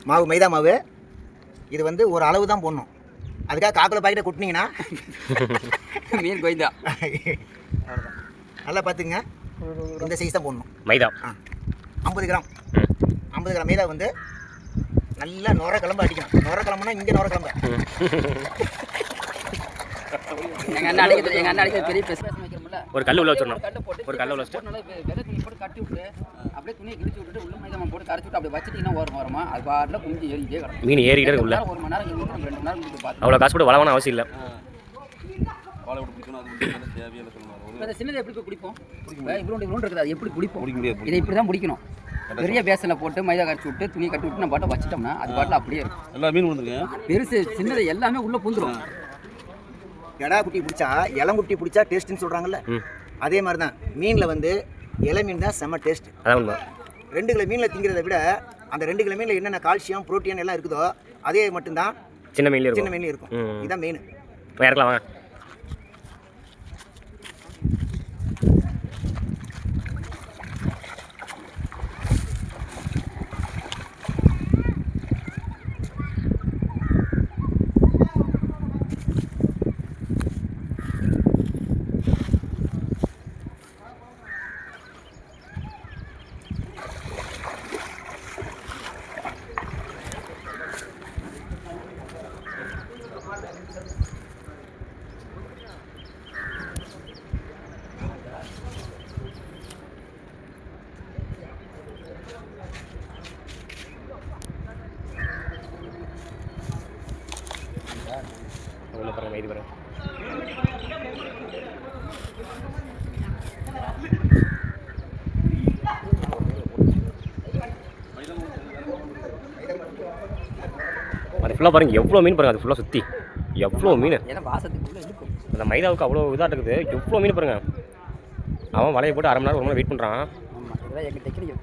மாவு மைதா மாவு. இது வந்து ஒரு அளவு தான் போடணும். அதுக்காக காக்கில் பாக்கெட்டை கொட்டினீங்கன்னா மீன் கோய்ந்தா. நல்லா பார்த்துங்க, இந்த சைஸ் தான் போடணும். மைதா 50 கிராம் 50 கிராம் மைதா வந்து நல்லா நுர கிளம்ப அடிக்கணும். நுர கிளம்புனா இங்கே நுர கிளம்ப. எங்கள் அண்ணன் அடிக்கிறது பெரிய பேச வைக்கிறோம்ல, ஒரு கல் உள்ள வச்சிடணும். ஒரு கல் உள்ள வச்சுட்டு நல்லா வெள்ளை துணி போட்டு கட்டி விட்டு அப்படியே துணியை கிழிச்சு விட்டுட்டு உள்ள மைதா போட்டு கரைச்சி விட்டு அப்படியே வச்சுட்டிங்கன்னா ஓரமா அது பாட்டில் குஞ்சு ஏறிக்கிட்டே கிடக்கும். மீன் ஏறிக்கிட்டே உள்ள. 1 மணி நேரம் 2 மணி நேரம் பார்த்து அவ்வளோ காசு கூட வளவான அவசியம் இல்லை. இந்த சின்னதை எப்படி போய் பிடிப்போம்? இவ்வளோ இருக்குது, அது எப்படி பிடிப்போம்? இதை இப்படி தான் பிடிக்கணும். பெரிய பேசனில் போட்டு மைதா கரைச்சி விட்டு துணியை கட்டி விட்டு நம்ம பாட்டை வச்சிட்டோம்னா அது பாட்டில் அப்படியே இருக்கும். எல்லா மீன் வந்துருங்க. பெருசு சின்னதை எல்லாமே உள்ளே பூந்துடும். எடா குட்டி பிடிச்சா இளங்குட்டி பிடிச்சா டேஸ்ட்டுன்னு சொல்கிறாங்கல்ல, அதே மாதிரி தான் மீனில் வந்து இலை மீன் தான் செம்ம டேஸ்ட். அதான் உண்மை. 2 கிலோ மீனில் திங்கிறத விட அந்த 2 கிலோ மீனில் என்னென்ன கால்சியம் புரோட்டீன் எல்லாம் இருக்குதோ அதே மட்டும்தான் சின்ன மீன்லேயும் சின்ன மீன்லேயும் இருக்கும். இதுதான் மெயின். இறக்கலாம் வாங்க. உள்ள பாருங்க, இது பாருங்க. அது ஃபுல்லாக பாருங்க, எவ்வளோ மீன் பாருங்க. அது ஃபுல்லாக சுற்றி எவ்வளோ மீன். அந்த மைதாவுக்கு அவ்வளோ இதாக இருக்குது. எவ்வளோ மீன் பாருங்க. அவன் வலையை போட்டு 1/2 மணி நேரம் 1 மணி நேரம் வெயிட் பண்ணுறான். ஆமாம், இதெல்லாம் எங்கள் டெக்னிக்.